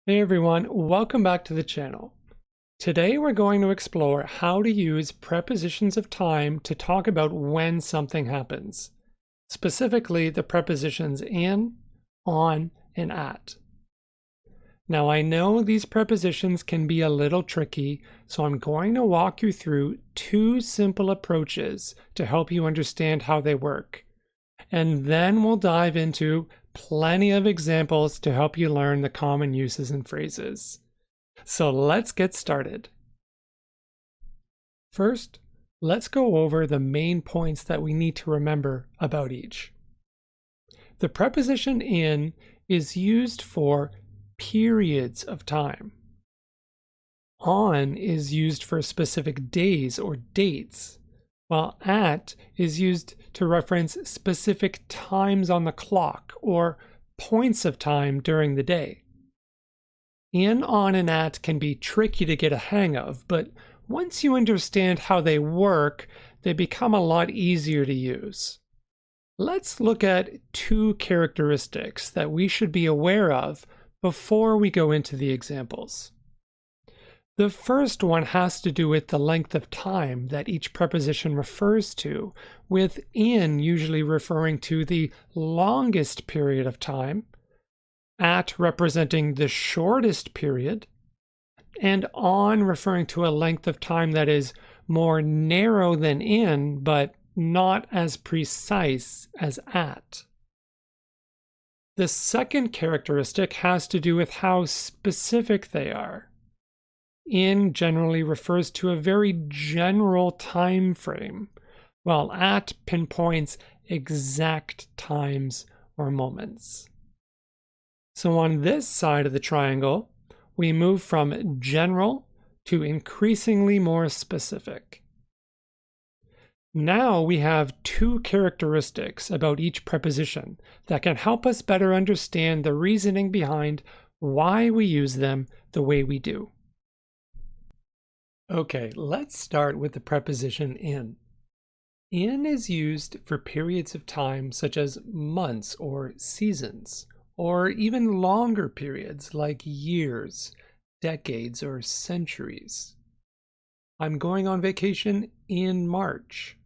Hey everyone, welcome back to the channel. Today we're going to explore how to use prepositions of time to talk about when something happens, specifically the prepositions in, on, and at. Now I know these prepositions can be a little tricky, so I'm going to walk you through two simple approaches to help you understand how they work. And then we'll dive into plenty of examples to help you learn the common uses and phrases. So let's get started. First, let's go over the main points that we need to remember about each. The preposition in is used for periods of time. On is used for specific days or dates, while at is used to reference specific times on the clock or points of time during the day. In, on, and at can be tricky to get a hang of, but once you understand how they work, they become a lot easier to use. Let's look at two characteristics that we should be aware of before we go into the examples. The first one has to do with the length of time that each preposition refers to, with in usually referring to the longest period of time, at representing the shortest period, and on referring to a length of time that is more narrow than in, but not as precise as at. The second characteristic has to do with how specific they are. In generally refers to a very general time frame, while at pinpoints exact times or moments. So on this side of the triangle, we move from general to increasingly more specific. Now we have two characteristics about each preposition that can help us better understand the reasoning behind why we use them the way we do. Okay, let's start with the preposition in. In is used for periods of time such as months or seasons, or even longer periods like years, decades, or centuries. I'm going on vacation in March.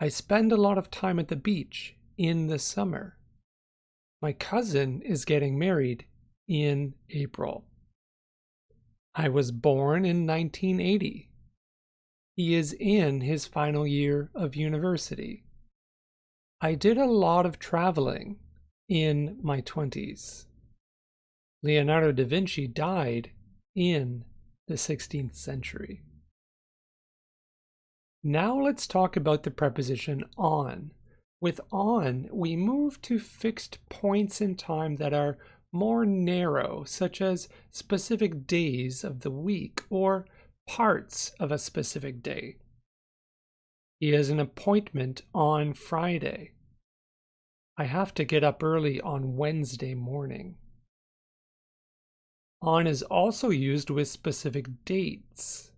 I spend a lot of time at the beach in the summer. My cousin is getting married in April. I was born in 1980. He is in his final year of university. I did a lot of traveling in my 20s. Leonardo da Vinci died in the 16th century. Now let's talk about the preposition on. With on, we move to fixed points in time that are more narrow, such as specific days of the week or parts of a specific day. He has an appointment on Friday. I have to get up early on Wednesday morning. On is also used with specific dates.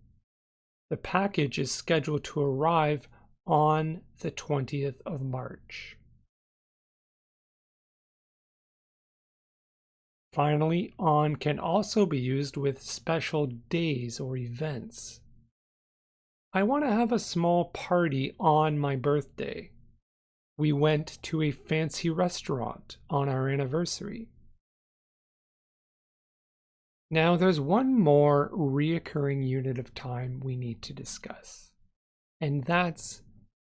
The package is scheduled to arrive on the 20th of March. Finally, on can also be used with special days or events. I want to have a small party on my birthday. We went to a fancy restaurant on our anniversary. Now there's one more reoccurring unit of time we need to discuss, and that's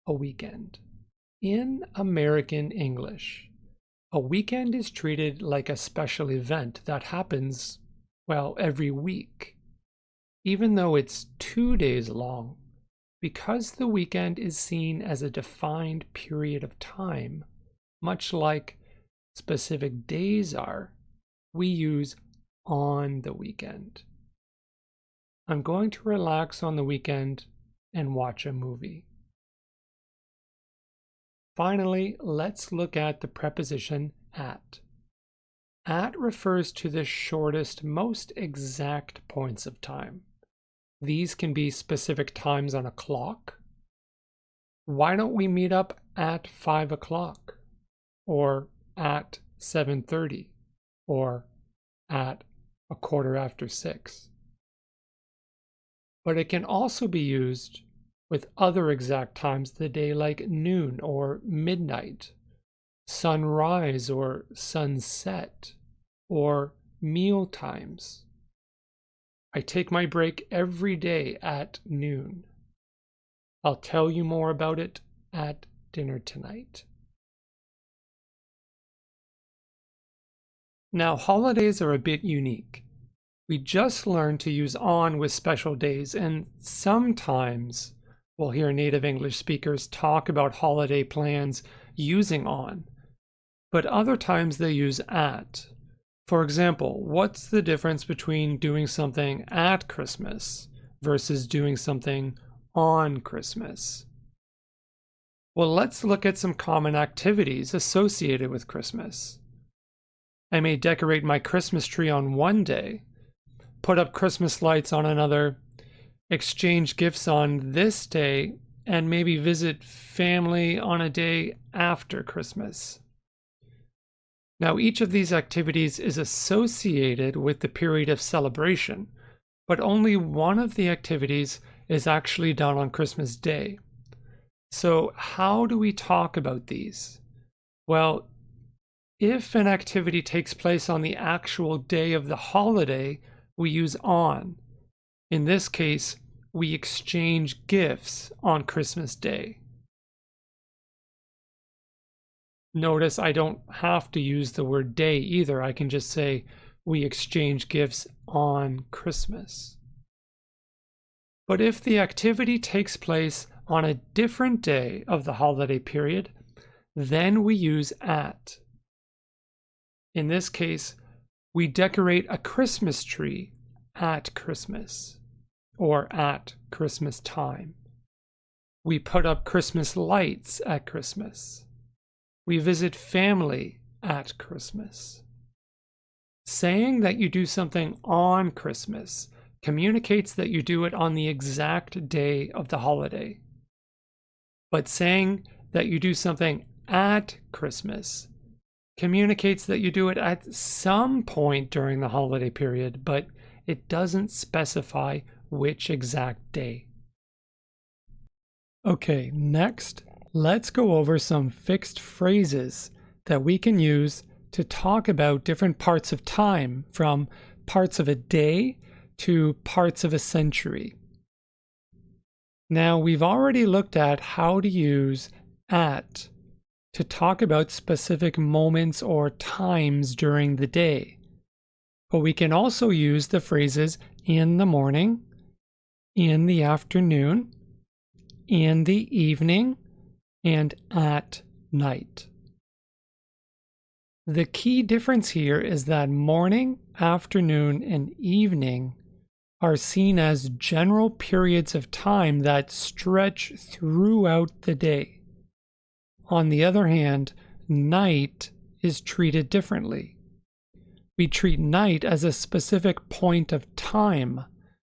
a weekend. In American English, a weekend is treated like a special event that happens, well, every week. Even though it's 2 days long, because the weekend is seen as a defined period of time, much like specific days are, we use on the weekend. I'm going to relax on the weekend and watch a movie. Finally, let's look at the preposition at. At refers to the shortest, most exact points of time. These can be specific times on a clock. Why don't we meet up at 5 o'clock? Or at 7:30? Or at 6:15. But it can also be used with other exact times of the day like noon or midnight, sunrise or sunset, or meal times. I take my break every day at noon. I'll tell you more about it at dinner tonight. Now, holidays are a bit unique. We just learned to use on with special days, and sometimes we'll hear native English speakers talk about holiday plans using on, but other times they use at. For example, what's the difference between doing something at Christmas versus doing something on Christmas? Well, let's look at some common activities associated with Christmas. I may decorate my Christmas tree on one day, put up Christmas lights on another, exchange gifts on this day, and maybe visit family on a day after Christmas. Now, each of these activities is associated with the period of celebration, but only one of the activities is actually done on Christmas Day. So, how do we talk about these? Well, if an activity takes place on the actual day of the holiday, we use on. In this case, we exchange gifts on Christmas Day. Notice I don't have to use the word day either. I can just say we exchange gifts on Christmas. But if the activity takes place on a different day of the holiday period, then we use at. In this case, we decorate a Christmas tree at Christmas or at Christmas time. We put up Christmas lights at Christmas. We visit family at Christmas. Saying that you do something on Christmas communicates that you do it on the exact day of the holiday. But saying that you do something at Christmas communicates that you do it at some point during the holiday period, but it doesn't specify which exact day. Okay, next, let's go over some fixed phrases that we can use to talk about different parts of time, from parts of a day to parts of a century. Now, we've already looked at how to use at to talk about specific moments or times during the day. But we can also use the phrases in the morning, in the afternoon, in the evening, and at night. The key difference here is that morning, afternoon, and evening are seen as general periods of time that stretch throughout the day. On the other hand, night is treated differently. We treat night as a specific point of time.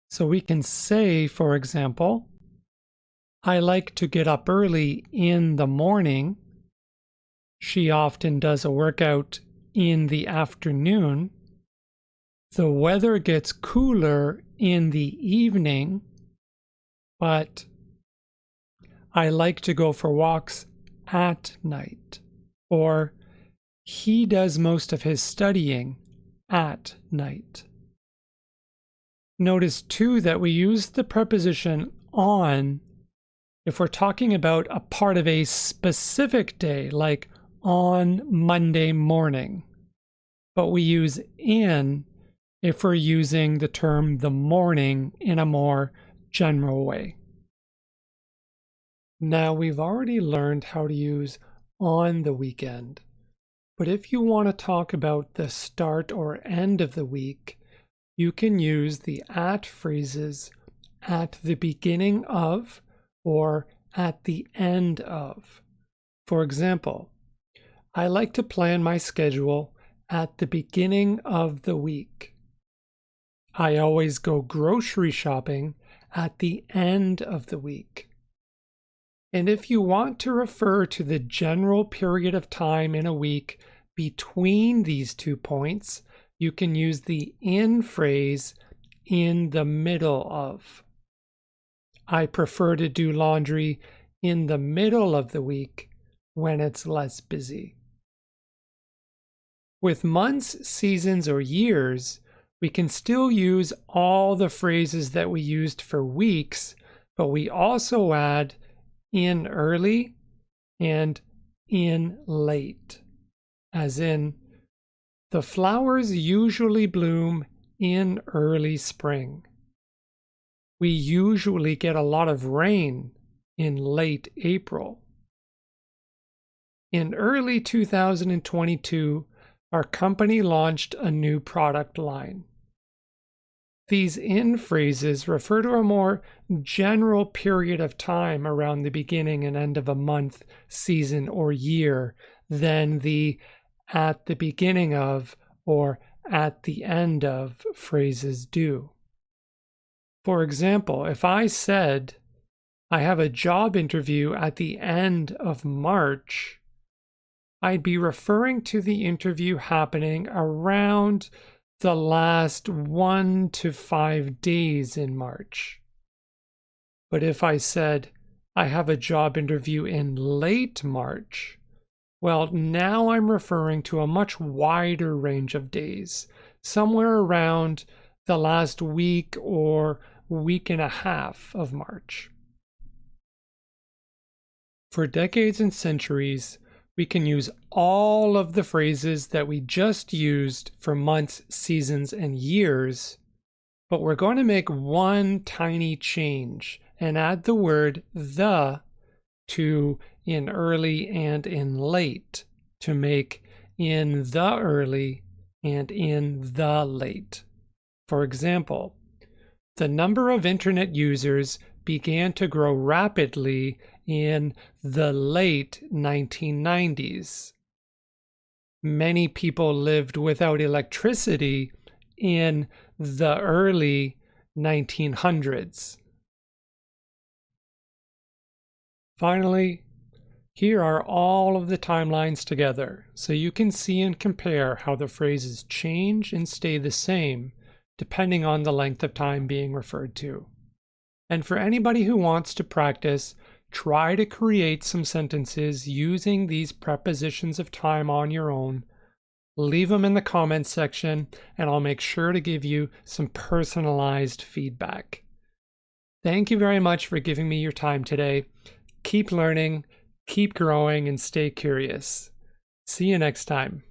So we can say, for example, I like to get up early in the morning. She often does a workout in the afternoon. The weather gets cooler in the evening, but I like to go for walks at night. Or he does most of his studying at night. Notice too that we use the preposition on if we're talking about a part of a specific day, like on Monday morning. But we use in if we're using the term the morning in a more general way. Now, we've already learned how to use on the weekend, but if you want to talk about the start or end of the week, you can use the at phrases at the beginning of or at the end of. For example, I like to plan my schedule at the beginning of the week. I always go grocery shopping at the end of the week. And if you want to refer to the general period of time in a week between these 2 points, you can use the in phrase in the middle of. I prefer to do laundry in the middle of the week when it's less busy. With months, seasons, or years, we can still use all the phrases that we used for weeks, but we also add in early and in late, as in, the flowers usually bloom in early spring. We usually get a lot of rain in late April. In early 2022, our company launched a new product line. These in phrases refer to a more general period of time around the beginning and end of a month, season, or year than the at the beginning of or at the end of phrases do. For example, if I said, I have a job interview at the end of March, I'd be referring to the interview happening around the last 1 to 5 days in March. But if I said, I have a job interview in late March, well, now I'm referring to a much wider range of days, somewhere around the last week or week and a half of March. For decades and centuries, we can use all of the phrases that we just used for months, seasons, and years, but we're going to make one tiny change and add the word the to in early and in late to make in the early and in the late. For example, the number of internet users began to grow rapidly in the late 1990s. Many people lived without electricity in the early 1900s. Finally, here are all of the timelines together, so you can see and compare how the phrases change and stay the same depending on the length of time being referred to. And for anybody who wants to practice, try to create some sentences using these prepositions of time on your own. Leave them in the comments section, and I'll make sure to give you some personalized feedback. Thank you very much for giving me your time today. Keep learning, keep growing, and stay curious. See you next time.